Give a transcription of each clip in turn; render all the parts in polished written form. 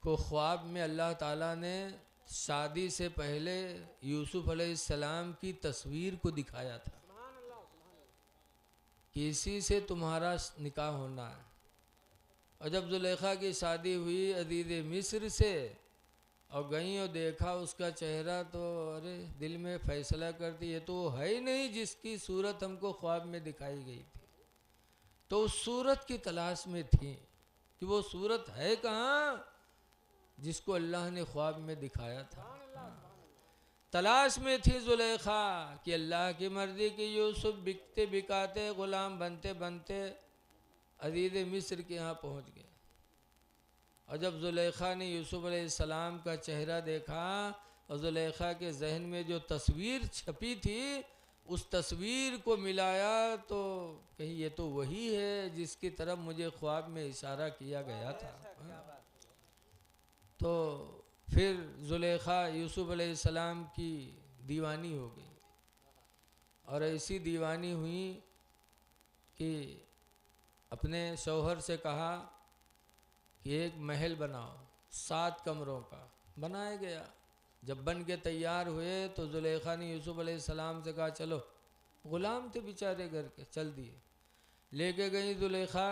को ख्वाब में अल्लाह ताला ने शादी से पहले यूसुफ अलैहिस्सलाम की तस्वीर को दिखाया था कि इसी से तुम्हारा निकाह होना है। और जब जुलेखा की शादी हुई अजीज़ मिस्र से और गई और देखा उसका चेहरा, तो अरे दिल में फैसला करती ये तो है ही नहीं जिसकी सूरत हमको ख्वाब में दिखाई गई थी। तो उस सूरत की तलाश में थी कि वो सूरत है कहाँ जिसको अल्लाह ने ख्वाब में दिखाया था। तलाश में थी जुलेखा कि अल्लाह की मर्ज़ी की यूसुफ बिकते बिकाते ग़ुलाम बनते बनते अज़ीज़ मिस्र के यहाँ पहुँच गए। और जब जुलेखा ने यूसुफ अलैहिस्सलाम का चेहरा देखा और जुलेखा के जहन में जो तस्वीर छपी थी उस तस्वीर को मिलाया तो कहीं ये तो वही है जिसकी तरफ मुझे ख्वाब में इशारा किया गया था। तो फिर जुलेखा यूसुफ अलैहिस्सलाम की दीवानी हो गई और ऐसी दीवानी हुई कि अपने शौहर से कहा कि एक महल बनाओ 7 कमरों का। बनाया गया। जब बन के तैयार हुए तो जुलेखा ने यूसुफ अलैहिस्सलाम से कहा चलो, ग़ुलाम थे बेचारे घर के, चल दिए। लेके गई जुलेखा,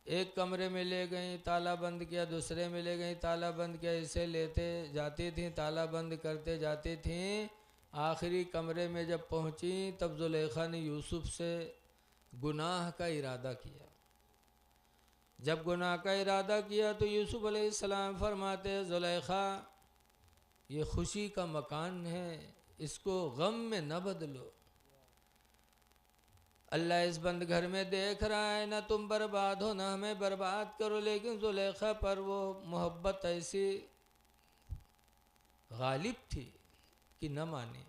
एक कमरे में ले गई, ताला बंद किया, दूसरे में ले गई, ताला बंद किया, इसे लेते जाती थी, ताला बंद करते जाती थी। आखिरी कमरे में जब पहुंची तब जुलेखा ने यूसुफ से गुनाह का इरादा किया। जब गुनाह का इरादा किया तो यूसुफ अलैहिस्सलाम फरमाते जुलेखा ये खुशी का मकान है, इसको गम में न बदलो। अल्लाह इस बंद घर में देख रहा है, ना तुम बर्बाद हो ना हमें बर्बाद करो। लेकिन जुलेखा पर वो मोहब्बत ऐसी गालिब थी कि न माने।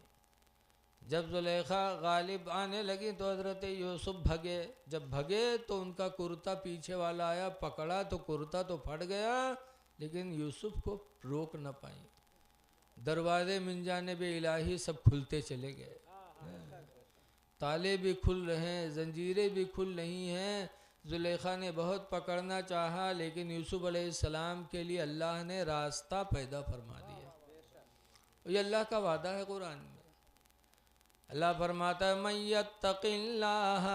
जब जुलेखा गालिब आने लगी तो हज़रत यूसुफ भगे। जब भगे तो उनका कुर्ता पीछे वाला आया, पकड़ा तो कुर्ता तो फट गया, लेकिन यूसुफ को रोक न पाई। दरवाजे मिन जानिब इलाही सब खुलते चले गए, ताले भी खुल रहे हैं, जंजीरें भी खुल रही हैं। जुलेखा ने बहुत पकड़ना चाहा, लेकिन यूसुफ अलैहिस्सलाम के लिए अल्लाह ने रास्ता पैदा फरमा दिया। ये अल्लाह का वादा है कुरान में। अल्लाह फरमाता है मन यत्तक़िल्लाह,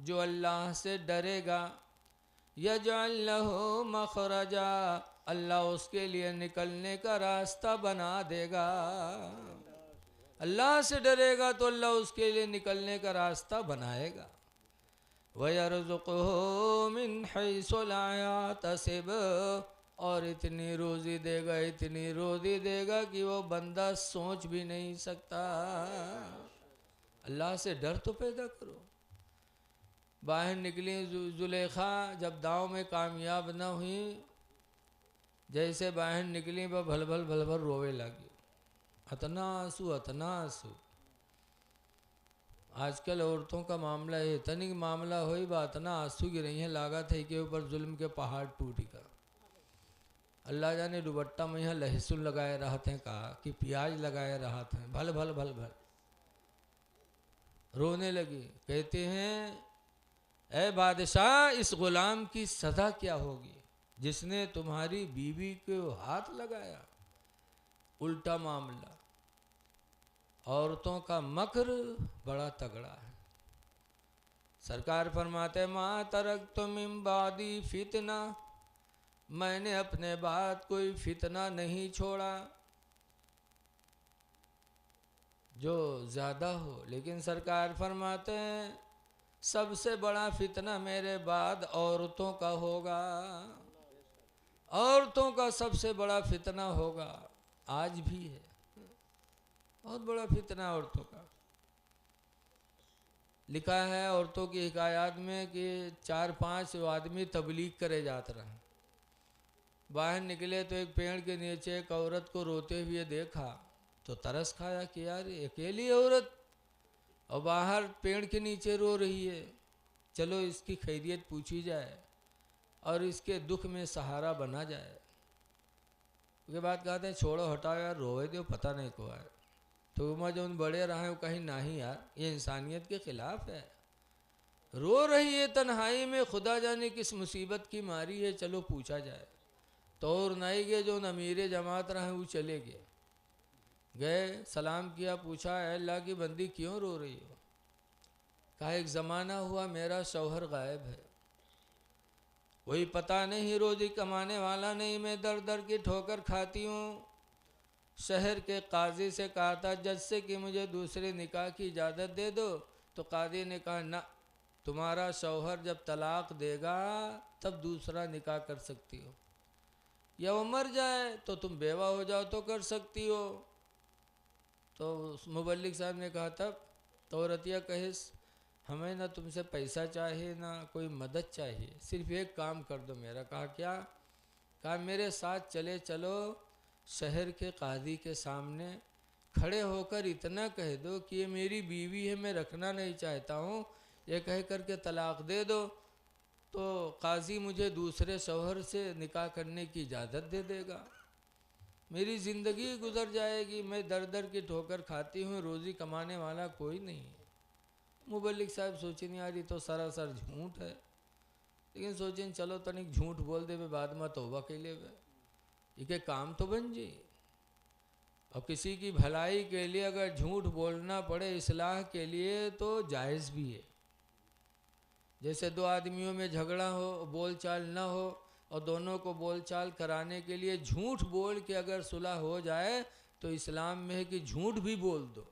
जो अल्लाह से डरेगा, यजअल लहू मखरजा, अल्लाह उसके लिए निकलने का रास्ता बना देगा। अल्लाह से डरेगा तो अल्लाह उसके लिए निकलने का रास्ता बनाएगा। वयरज़ुक़हु मिन हैसु ला यहतसिब, और इतनी रोज़ी देगा, इतनी रोज़ी देगा कि वो बंदा सोच भी नहीं सकता। अल्लाह से डर तो पैदा करो। बाहर निकली जुलेखा, जब दाव में कामयाब न हुई, जैसे बाहर निकली वह भल भल भल भल रोवे लगी। अतना आंसू, अतना आंसू। आजकल औरतों का मामला है, इतनी मामला हो बा इतना आंसू गिर रही हैं, लागत है कि ऊपर जुल्म के पहाड़ टूट गया। अल्लाह जाने दुपट्टा में यहाँ लहसुन लगाए रहते हैं, कहा कि प्याज लगाए रहते हैं, भल भल भल भल रोने लगी। कहते हैं ए बादशाह, इस गुलाम की सजा क्या होगी जिसने तुम्हारी बीवी को हाथ लगाया। उल्टा मामला, औरतों का मकर बड़ा तगड़ा है। सरकार फरमाते मा तरक्तु मिन बादी फितना, मैंने अपने बाद कोई फितना नहीं छोड़ा जो ज़्यादा हो। लेकिन सरकार फरमाते हैं सबसे बड़ा फितना मेरे बाद औरतों का होगा, औरतों का सबसे बड़ा फितना होगा। आज भी है बहुत बड़ा फितना औरतों का। लिखा है औरतों की हिकायत में कि 4-5 आदमी तबलीग करे जाते रहे। बाहर निकले तो एक पेड़ के नीचे एक औरत को रोते हुए देखा तो तरस खाया कि यार अकेली औरत और बाहर पेड़ के नीचे रो रही है, चलो इसकी खैरियत पूछी जाए और इसके दुख में सहारा बना जाए। उसके बाद कहते हैं छोड़ो हटाओ यार, रोए दो, पता नहीं को है तो मैं जो बड़े रहे कहीं नहीं यार, ये इंसानियत के खिलाफ है। रो रही है तन्हाई में, खुदा जाने किस मुसीबत की मारी है, चलो पूछा जाए। तो और नहीं गए जो अमीर जमात रहे वो चले गए सलाम किया, पूछा अल्लाह की बंदी क्यों रो रही हो? कहा एक ज़माना हुआ मेरा शौहर गायब है, कोई पता नहीं, रोज़ी कमाने वाला नहीं, मैं दर दर की ठोकर खाती हूँ। शहर के काजी से कहा था जज से कि मुझे दूसरे निकाह की इजाज़त दे दो, तो काजी ने कहा ना, तुम्हारा शौहर जब तलाक देगा तब दूसरा निकाह कर सकती हो, या वो मर जाए तो तुम बेवा हो जाओ तो कर सकती हो। तो मुबल्लिग साहब ने कहा तब तो औरतिया कहिस हमें ना तुमसे पैसा चाहिए ना कोई मदद चाहिए, सिर्फ एक काम कर दो मेरा। कहा क्या? कहा मेरे साथ चले चलो शहर के काजी के सामने खड़े होकर इतना कह दो कि ये मेरी बीवी है, मैं रखना नहीं चाहता हूँ, ये कह कर के तलाक दे दो, तो काजी मुझे दूसरे शौहर से निकाह करने की इजाज़त दे देगा, मेरी ज़िंदगी गुजर जाएगी, मैं दर दर की ठोकर खाती हूँ, रोज़ी कमाने वाला कोई नहीं है। मुबल्लिग साहब सोचे नहीं यार ये तो सरासर झूठ है, लेकिन सोचें चलो तनिक झूठ बोल दे बाद में तौबा के लिए ये काम तो बन जी। और किसी की भलाई के लिए अगर झूठ बोलना पड़े इस्लाह के लिए तो जायज़ भी है। जैसे दो आदमियों में झगड़ा हो, बोलचाल ना हो, और दोनों को बोलचाल कराने के लिए झूठ बोल के अगर सुलह हो जाए तो इस्लाम में है कि झूठ भी बोल दो,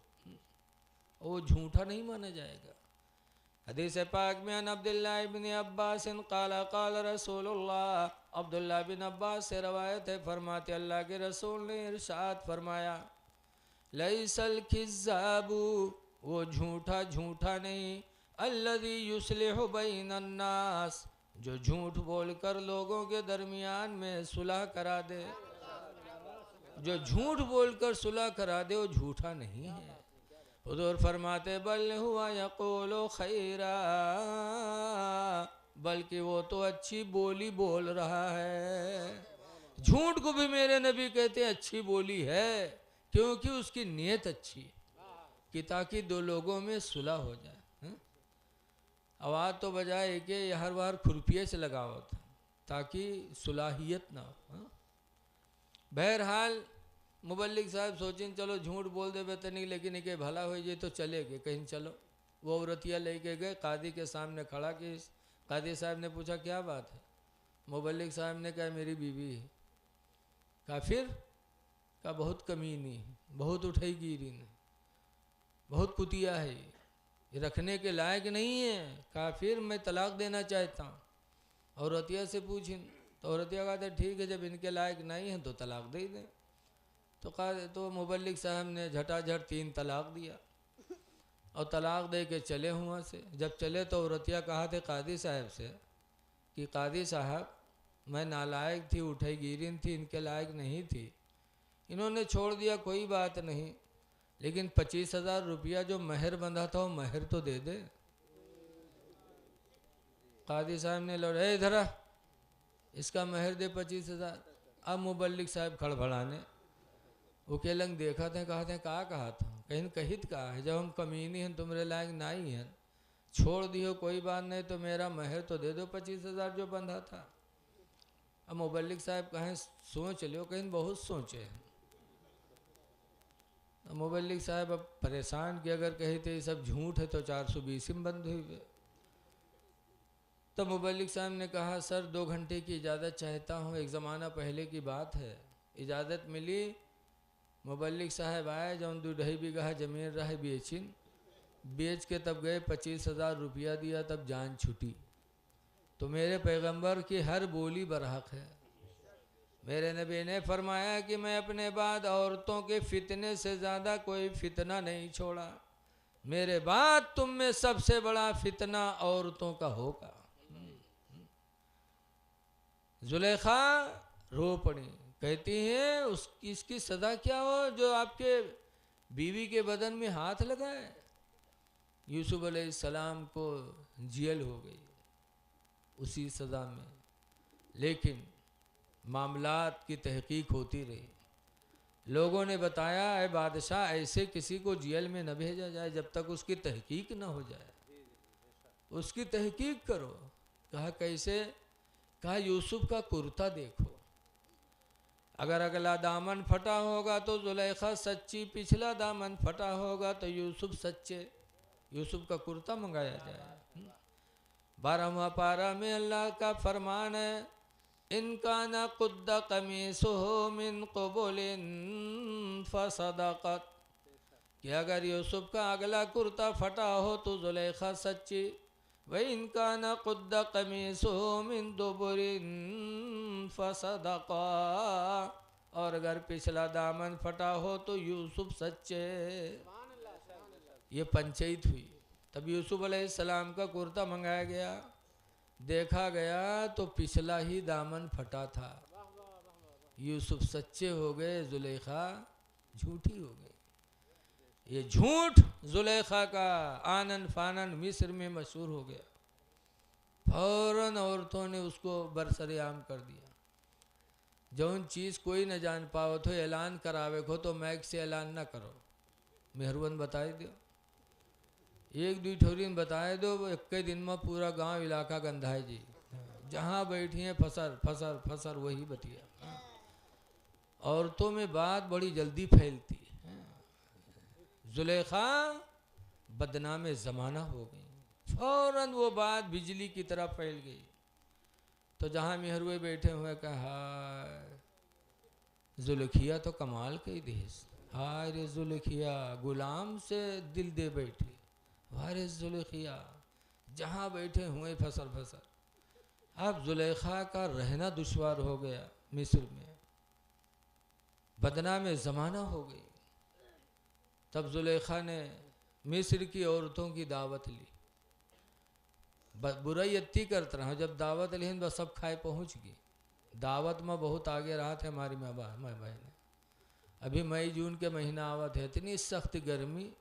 वो झूठा नहीं माना जाएगा। हदीस पाक में अन अब्दुल्लाह इब्न अब्बास क़ाला क़ाला रसूलुल्लाह, अब्दुल्लाह बिन अब्बास से रवायत है, फरमाते अल्लाह के रसूल ने इरशाद फरमाया लैसल खिज़्ज़ाबु, वो झूठा झूठा नहीं, अल्लज़ी युस्लिहु बैनन नास, जो झूठ बोलकर लोगों के दरमियान में सुलह करा दे। जो झूठ बोलकर सुलह करा दे वो झूठा नहीं है। हुज़ूर फरमाते बल हुआ यक़ूलु खैरा, बल्कि वो तो अच्छी बोली बोल रहा है। झूठ को भी मेरे नबी कहते हैं अच्छी बोली है, क्योंकि उसकी नीयत अच्छी है कि ताकि दो लोगों में सुलह हो जाए। आवाज़ तो बजाए कि हर बार खुरपिये से लगाओ था ताकि सुलाहियत ना हो। बहरहाल मुबल्लिग साहब सोचें चलो झूठ बोल दे बेहतर नहीं, लेकिन एक भला हो जाए तो चले गए कहीं। चलो वो औरतिया लेके गए कादी के सामने खड़ा कि कादी साहब ने पूछा क्या बात है? मुबल्लिग साहब ने कहा मेरी बीवी है। कहा फिर? कहा बहुत कमीनी है, बहुत उठाई गिरी ने, बहुत कुतिया है, ये रखने के लायक नहीं है। कहा फिर? मैं तलाक देना चाहता हूँ। औरतिया से पूछें तो औरतिया कहते ठीक है जब इनके लायक नहीं है तो तलाक दे दें। तो कहा तो मुबल्लिग साहब ने झटाझट 3 तलाक दिया और तलाक दे के चले हुआ से। जब चले तो औरतिया कहा थे कादी साहब से कि कादी साहब मैं नालायक थी, उठाई गिरीन थी, इनके लायक नहीं थी, इन्होंने छोड़ दिया कोई बात नहीं, लेकिन 25,000 रुपया जो महर बंधा था वो महर तो दे दे। कादी साहब ने लौटे इधर इसका महर दे 25,000। अब मुबल्लिग साहब खड़बड़ाने वो के लंग देखा थे, कहा थे कहा था कहीं कहित कहा है जब हम कमीनी हैं तुम्हारे लायक नहीं हैं, छोड़ दियो कोई बात नहीं तो मेरा महर तो दे दो 25,000 जो बंधा था। अब मुबल्लिग साहब कहें सोच लियो, कहीं बहुत सोचे हैं। मुबल्लिग साहब अब परेशान कि अगर कही थे ये सब झूठ है तो 420 में बंद हुई। तो मुबल्लिग साहब ने कहा सर 2 घंटे की इजाज़त चाहता हूँ, एक ज़माना पहले की बात है। इजाज़त मिली, मुबल्लिग साहब आए, जब 2.5 बीघा ज़मीन रहे बेचिन, बेच के तब गए 25,000 रुपया दिया, तब जान छुटी। तो मेरे पैगंबर की हर बोली बरहक है। मेरे नबी ने फरमाया कि मैं अपने बाद औरतों के फितने से ज़्यादा कोई फितना नहीं छोड़ा, मेरे बाद तुम में सबसे बड़ा फितना औरतों का होगा। जुलेखा रो पड़ी, कहती हैं इसकी सज़ा क्या हो जो आपके बीवी के बदन में हाथ लगाए। यूसुफ अलैहिस्सलाम को जेल हो गई उसी सज़ा में, लेकिन मामलात की तहकीक होती रही। लोगों ने बताया ऐ बादशाह ऐसे किसी को जेल में न भेजा जाए जब तक उसकी तहकीक न हो जाए, उसकी तहकीक करो। कहा कैसे? कहा यूसुफ का कुर्ता देखो, अगर अगला दामन फटा होगा तो जुलेखा सच्ची, पिछला दामन फटा होगा तो यूसुफ सच्चे। यूसुफ का कुर्ता मंगाया जाए। 12वां पारा में अल्लाह का फरमान है, इनका न कुद्द कमीसुहु मिन क़ुबुलिन फसदक़त, कि अगर यूसुफ का अगला कुर्ता फटा हो तो जुलेखा सच्ची। वही इनका न कुद्द कमीसुहु मिन दुबुरिन फसदक़ा, और अगर पिछला दामन फटा हो तो यूसुफ सच्चे। ये पंचायत हुई। तब यूसुफ अलैहिस्सलाम का कुर्ता मंगाया गया, देखा गया तो पिछला ही दामन फटा था। यूसुफ सच्चे हो गए, जुलेखा झूठी हो गई। ये झूठ जुलेखा का आनन फानन मिस्र में मशहूर हो गया। फौरन औरतों ने उसको बरसरेआम कर दिया। जौन चीज़ कोई न जान पाओ तो ऐलान करावे को तो मैक से ऐलान ना करो, मेहरबान बताए दो। एक दुई ठोरी बताए दो, एक दिन में पूरा गांव इलाका गंधाए जी। जहाँ बैठी हैं फसर फसर फसर वही बतिया। औरतों में बात बड़ी जल्दी फैलती है। जुलेखा बदनाम ज़माना हो गई, फौरन वो बात बिजली की तरह फैल गई। तो जहाँ मेहरुए बैठे हुए कहा, जुलेखिया तो कमाल के देश, हाय रे जुलेखिया गुलाम से दिल दे बैठी, वारे जुलेखिया जहाँ बैठे हुए फसर फसर। अब जुलेखा का रहना दुश्वार हो गया मिस्र में, बदनाम ज़माना हो गई। तब जुलेखा ने मिस्र की औरतों की दावत ली। बुराई अत्ती करते रहा, जब दावत ली तो सब खाए पहुँच गई। दावत में बहुत आगे रहा थे हमारी माँ बहन। अभी मई जून के महीना आवत है, इतनी सख्त गर्मी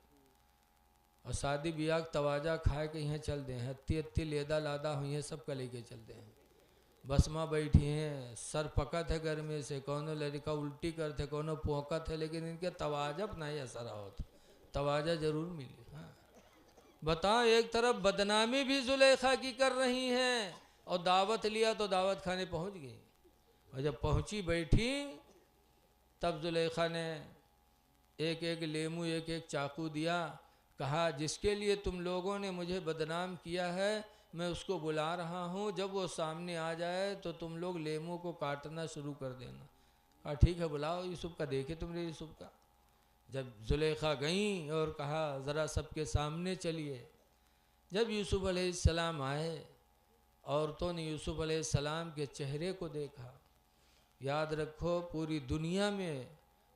और शादी ब्याह तवाजा खाए के यहाँ चल दे हैं, अत्ती अत्ती लेदा लादा हुई हैं, सब का लेके चलते हैं। बस माँ बैठी हैं, सर पकत है गर्मी से, कौनो लड़का उल्टी करते कौनो पोकत है, लेकिन इनके तवाजब नहीं असर होता, तवाजा जरूर मिली। हाँ बताओ, एक तरफ बदनामी भी जुलेखा की कर रही हैं और दावत लिया तो दावत खाने पहुंच गई। और जब पहुंची बैठी तब जुलेखा ने एक एक लेमू एक एक चाकू दिया, कहा जिसके लिए तुम लोगों ने मुझे बदनाम किया है मैं उसको बुला रहा हूँ, जब वो सामने आ जाए तो तुम लोग लेमू को काटना शुरू कर देना। कहा ठीक है बुलाओ यूसुफ का, देखे तुमने यूसुफ का। जब जुलेखा गई और कहा ज़रा सबके सामने चलिए। जब यूसुफ अलैहिस्सलाम आए, औरतों ने यूसुफ अलैहिस्सलाम के चेहरे को देखा। याद रखो पूरी दुनिया में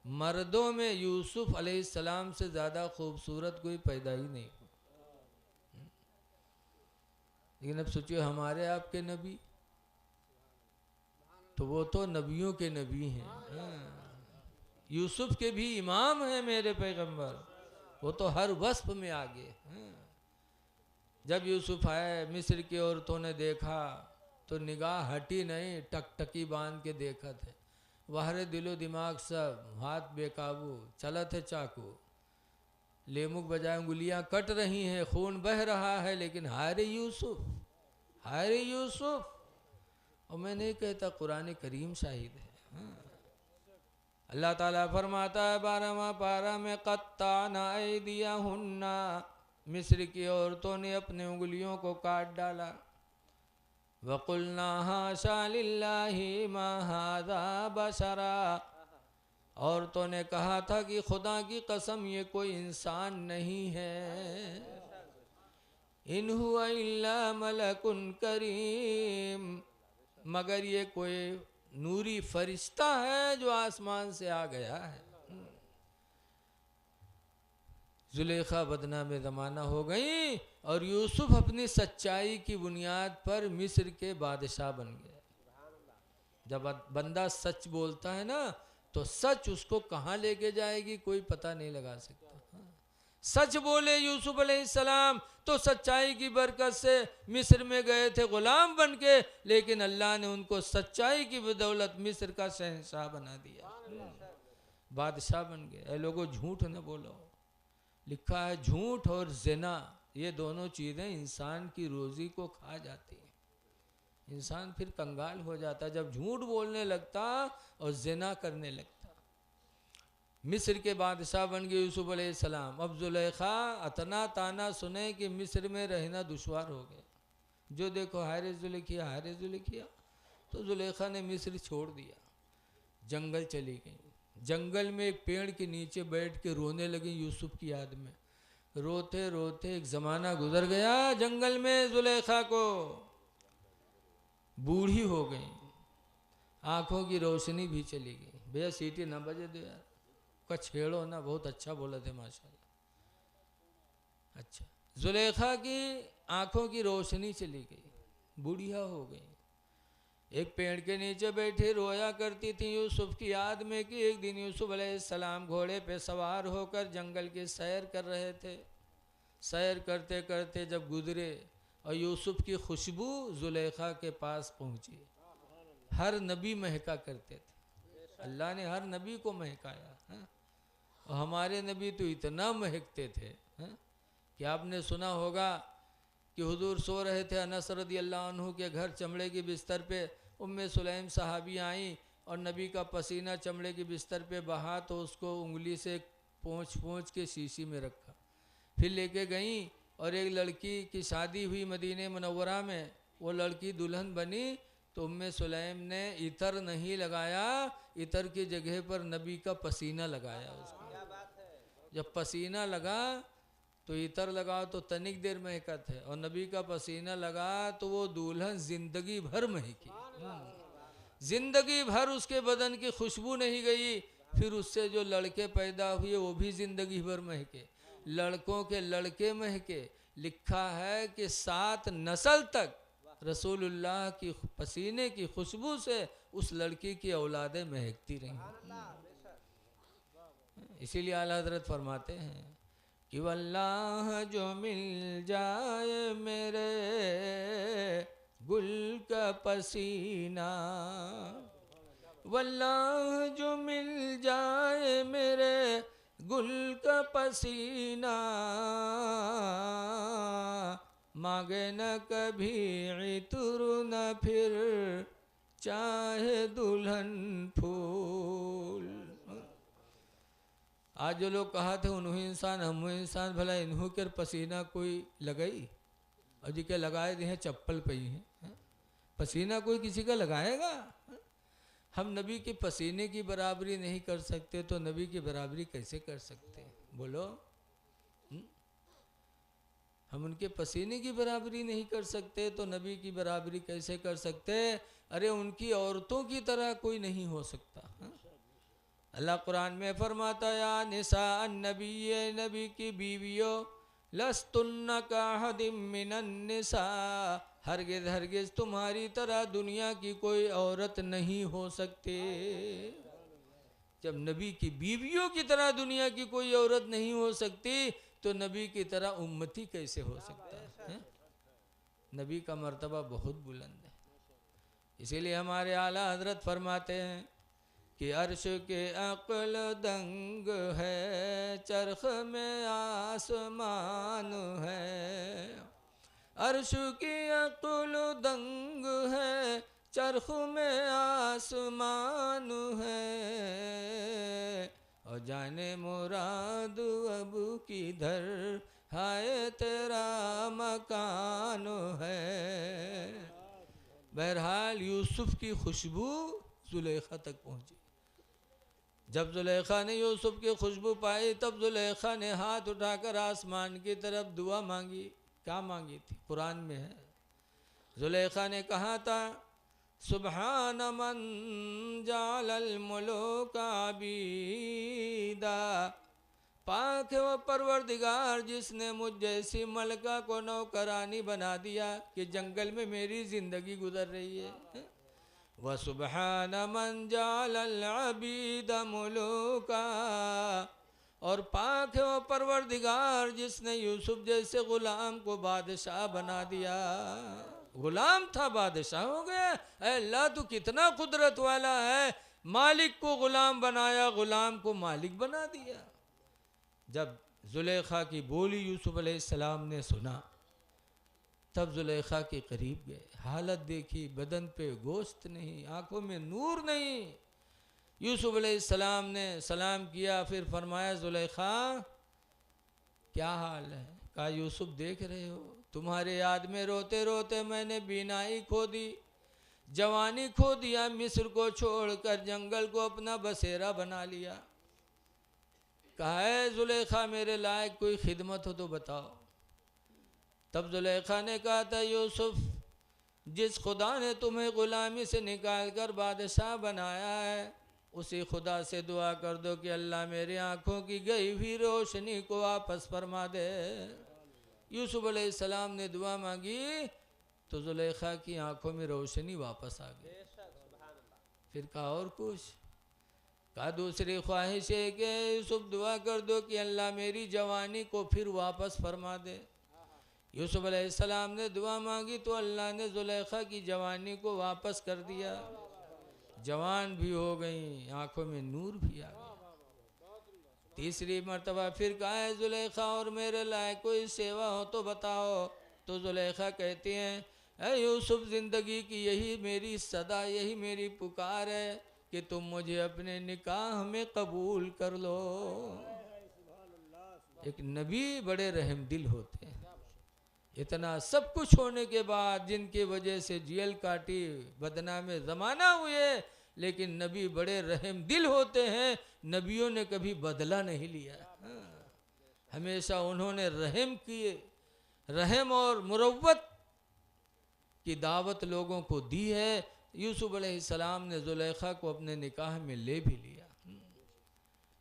मर्दों में यूसुफ अलैहिस्सलाम से ज़्यादा खूबसूरत कोई पैदा ही नहीं। लेकिन अब सोचिए हमारे आपके नबी, तो वो तो नबियों के नबी हैं। यूसुफ के भी इमाम हैं मेरे पैगंबर, वो तो हर वस्फ में आगे हैं। जब यूसुफ आए, मिस्र की औरतों ने देखा तो निगाह हटी नहीं, टकटकी बांध के देखा थे। वहरे दिलो दिमाग सब, हाथ बेकाबू, चलत है चाकू, लेमुक बजाय उंगलियां कट रही हैं, खून बह रहा है, लेकिन हाय यूसुफ, हाय यूसुफ। और मैं नहीं कहता, कुरान करीम शाहिद है। अल्लाह ताला फरमाता है 12वां पारा में, कत्ताना ऐदियहुन्ना, मिस्र की औरतों ने अपने उंगलियों को काट डाला। वकुलना हाशा लिल्लाहि मा हाज़ा बशरा, औरतों ने कहा था कि खुदा की कसम ये कोई इंसान नहीं है। इन हुवा इल्ला मलकुन करीम, मगर ये कोई नूरी फरिश्ता है जो आसमान से आ गया है। जुलेखा बदनाम ज़माना हो गई और यूसुफ अपनी सच्चाई की बुनियाद पर मिस्र के बादशाह बन गए। जब बंदा सच बोलता है ना तो सच उसको कहाँ लेके जाएगी कोई पता नहीं लगा सकता। सच बोले यूसुफ अलैहिस्सलाम तो सच्चाई की बरकत से मिस्र में गए थे गुलाम बन के, लेकिन अल्लाह ने उनको सच्चाई की बदौलत मिस्र का शहंशाह बना दिया, बादशाह बन गए। ऐ लोगों झूठ न बोलो। लिखा है झूठ और ज़िना ये दोनों चीज़ें इंसान की रोज़ी को खा जाती हैं। इंसान फिर कंगाल हो जाता जब झूठ बोलने लगता और ज़िना करने लगता। मिस्र के बादशाह बन गए यूसुफ अलैहिस्सलाम। अब जुलेखा इतना ताना सुने कि मिस्र में रहना दुश्वार हो गया। जो देखो हायरे जुलेखिया, हायरे जुलेखिया। तो जुलेखा ने मिस्र छोड़ दिया, जंगल चली गई। जंगल में एक पेड़ के नीचे बैठ के रोने लगी यूसुफ की याद में। रोते रोते एक ज़माना गुजर गया। जंगल में जुलेखा को बूढ़ी हो गई, आँखों की रोशनी भी चली गई। भैया सीटी ना बजे दो यार, का छेड़ो ना, बहुत अच्छा बोला थे माशाल्लाह। अच्छा, जुलेखा की आँखों की रोशनी चली गई, बूढ़िया हो गई। एक पेड़ के नीचे बैठी रोया करती थी यूसुफ की याद में कि एक दिन यूसुफ अलैहिस्सलाम घोड़े पे सवार होकर जंगल की सैर कर रहे थे। सैर करते करते जब गुजरे और यूसुफ की खुशबू जुलेखा के पास पहुंची। हर नबी महका करते थे, अल्लाह ने हर नबी को महकाया है? और हमारे नबी तो इतना महकते थे है? कि आपने सुना होगा कि हुजूर सो रहे थे, अनस रदियल्लाहु अन्हु के घर चमड़े के बिस्तर पे उम्मे सुलैम साहबी आई और नबी का पसीना चमड़े के बिस्तर पे बहा तो उसको उंगली से पोंछ पोंछ के शीशी में रखा, फिर लेके गई और एक लड़की की शादी हुई मदीने मुनव्वरा में। वो लड़की दुल्हन बनी तो उम्मे सुलैम ने इतर नहीं लगाया, इतर की जगह पर नबी का पसीना लगाया उसको। जब पसीना लगा तो इतर लगा तो तनिक देर महकत है, और नबी का पसीना लगा तो वो दुल्हन जिंदगी भर महकी। जिंदगी भर उसके बदन की खुशबू नहीं गई। फिर उससे जो लड़के पैदा हुए वो भी जिंदगी भर महके, लड़कों के लड़के महके। लिखा है कि 7 नस्ल तक रसूलुल्लाह की पसीने की खुशबू से उस लड़की की औलादें महकती रहीं। इसीलिए आला हज़रत फरमाते हैं कि वल्लाह जो मिल जाए मेरे गुल का पसीना, वल्लाह जो मिल जाए मेरे गुल का पसीना, मांगे न कभी इतर न फिर चाहे दुल्हन फूल। आज जो लोग कहा थे उन्होंने इंसान हम इंसान, भला इन्हों के पसीना कोई लगाई? और जी के लगाए दी हैं चप्पल पे ही है, पसीना कोई किसी का लगाएगा? हम नबी के पसीने की बराबरी नहीं कर सकते तो नबी की बराबरी कैसे कर सकते? बोलो, हम उनके पसीने की बराबरी नहीं कर सकते तो नबी की बराबरी कैसे कर सकते? अरे उनकी औरतों की तरह कोई नहीं हो सकता। अल्लाह कुरान में फरमाता या निसा नबी, नबी की बीवियों, लस्तुन्ना का हदिम मिनन निसा, हरगिज हरगिज तुम्हारी तरह दुनिया की कोई औरत नहीं हो सकती। जब नबी की बीवियों की तरह दुनिया की कोई औरत नहीं हो सकती तो नबी की तरह उम्मती कैसे हो सकता है? नबी का मर्तबा बहुत बुलंद है। इसीलिए हमारे आला हजरत फरमाते हैं कि अर्श के अक्ल दंग है, चरख में आसमान है। अर्श की अक्ल दंग है, चरख में आसमान है। और जाने मुराद अब किधर, हाय तेरा मकान है। बहरहाल यूसुफ की खुशबू जुलेखा तक पहुंची। जब जुलेखा ने यूसुफ की खुशबू पाई तब जुलेखा ने हाथ उठाकर आसमान की तरफ दुआ मांगी। क्या मांगी थी? कुरान में है। जुलेखा ने कहा था सुबहान मन जालल मुलूका अबीदा, पाक है वो परवरदिगार जिसने मुझ जैसी मलका को नौकरानी बना दिया कि जंगल में मेरी जिंदगी गुजर रही है। व सुबहान मन जालल अबीद मुलूका, और पाक है वो परवरदिगार जिसने यूसुफ जैसे गुलाम को बादशाह बना दिया। गुलाम था बादशाह हो गया। अल्लाह तू कितना कुदरत वाला है, मालिक को गुलाम बनाया, गुलाम को मालिक बना दिया। जब जुलेखा की बोली यूसुफ अलैहिस्सलाम ने सुना तब जुलेखा के करीब गए, हालत देखी, बदन पे गोश्त नहीं, आंखों में नूर नहीं। यूसुफ अलैहिस्सलाम ने सलाम किया, फिर फरमाया जुलेखा क्या हाल है? कहा यूसुफ देख रहे हो, तुम्हारे याद में रोते रोते मैंने बीनाई खो दी, जवानी खो दिया, मिस्र को छोड़कर जंगल को अपना बसेरा बना लिया। कहा है जुलेखा मेरे लायक कोई खिदमत हो तो बताओ। तब जुलेखा ने कहा था यूसुफ जिस खुदा ने तुम्हें गुलामी से निकाल कर बादशाह बनाया है उसी खुदा से दुआ कर दो कि अल्लाह मेरी आँखों की गई हुई रोशनी को वापस फरमा दे। यूसुफ अलैहिस्सलाम ने दुआ मांगी तो जुलेखा की आंखों में रोशनी वापस आ गई। फिर कहा और कुछ? कहा दूसरी ख्वाहिश है कि यूसुफ दुआ कर दो कि अल्लाह मेरी जवानी को फिर वापस फरमा दे। यूसुफ अलैहिस्सलाम ने दुआ मांगी तो अल्लाह ने जुलेखा की जवानी को वापस कर दिया, जवान भी हो गई, आंखों में नूर भी आ गया। तीसरी मर्तबा फिर कहा है जुलेखा और मेरे लायक कोई सेवा हो तो बताओ। तो जुलेखा कहती हैं ऐ यूसुफ जिंदगी की यही मेरी सदा, यही मेरी पुकार है कि तुम मुझे अपने निकाह में कबूल कर लो। एक नबी बड़े रहमदिल होते हैं, इतना सब कुछ होने के बाद जिनकी वजह से जेल काटी, बदनाम ज़माना हुए, लेकिन नबी बड़े रहम दिल होते हैं। नबियों ने कभी बदला नहीं लिया, हमेशा उन्होंने रहम किए, रहम और मुरव्वत की दावत लोगों को दी है। यूसुफ अलैहिस्सलाम ने जुलेखा को अपने निकाह में ले भी लिया।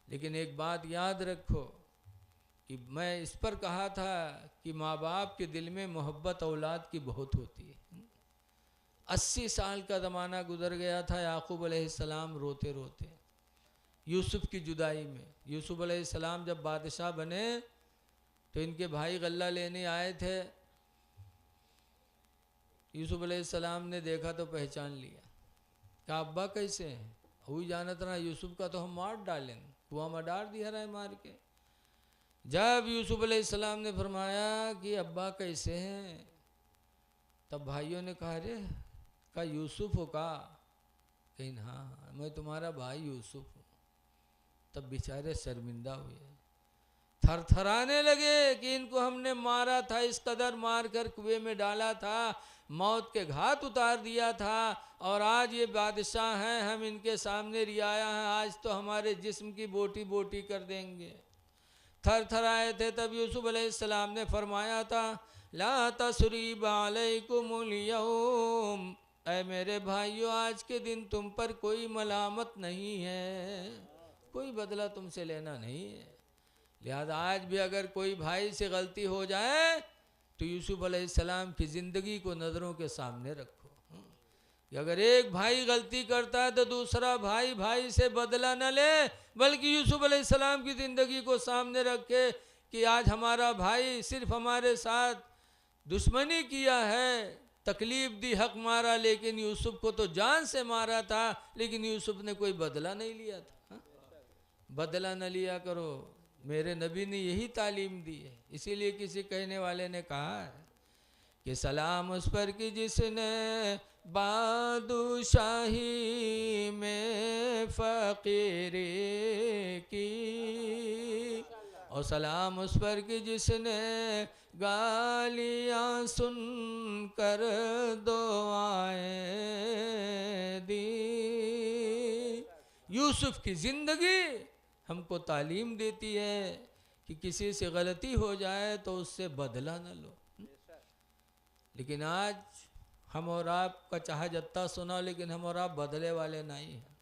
लेकिन एक बात याद रखो कि मैं इस पर कहा था कि माँ बाप के दिल में मोहब्बत औलाद की बहुत होती है। 80 साल का ज़माना गुजर गया था याकूब अलैहिस्सलाम रोते रोते यूसुफ की जुदाई में। यूसुफ अलैहिस्सलाम जब बादशाह बने तो इनके भाई गल्ला लेने आए थे। यूसुफ अलैहिस्सलाम ने देखा तो पहचान लिया, कहा अब्बा कैसे हैं? हुई जानत रहा यूसुफ का तो हम मार डालें, कुआं में डाल दिया रहा है मार के। जब यूसुफ अलैहिस्सलाम ने फरमाया कि अब्बा कैसे हैं, तब भाइयों ने कहा रे का यूसुफ हो का? कहीं हाँ मैं तुम्हारा भाई यूसुफ हूँ। तब बेचारे शर्मिंदा हुए, थरथराने लगे कि इनको हमने मारा था, इस कदर मार कर कुएं में डाला था, मौत के घाट उतार दिया था, और आज ये बादशाह हैं, हम इनके सामने रियाया हैं, आज तो हमारे जिस्म की बोटी बोटी कर देंगे। थर थर आए थे। तब यूसुफ अलैहिस्सलाम ने फरमाया था ला तसरीबा अलैकुमुल यौम, ऐ मेरे भाइयों आज के दिन तुम पर कोई मलामत नहीं है, कोई बदला तुमसे लेना नहीं है। लिहाजा आज भी अगर कोई भाई से गलती हो जाए तो यूसुफ अलैहिस्सलाम की ज़िंदगी को नज़रों के सामने रखो कि अगर एक भाई गलती करता है तो दूसरा भाई भाई से बदला न ले, बल्कि यूसुफ अलैहिस्सलाम की ज़िंदगी को सामने रखे कि आज हमारा भाई सिर्फ हमारे साथ दुश्मनी किया है, तकलीफ़ दी, हक मारा, लेकिन यूसुफ को तो जान से मारा था, लेकिन यूसुफ ने कोई बदला नहीं लिया था। बदला न लिया करो, मेरे नबी ने यही तालीम दी है। इसीलिए किसी कहने वाले ने कहा है कि सलाम उस पर कि जिसने बादशाही में फ़कीरी की, और सलाम उस पर कि जिसने गालियाँ सुन कर दुआएं दी। यूसुफ की ज़िंदगी हमको तालीम देती है कि किसी से गलती हो जाए तो उससे बदला न लो। लेकिन आज हम और आप का चाहे जत्ता सुना, लेकिन हम और आप बदले वाले नहीं हैं।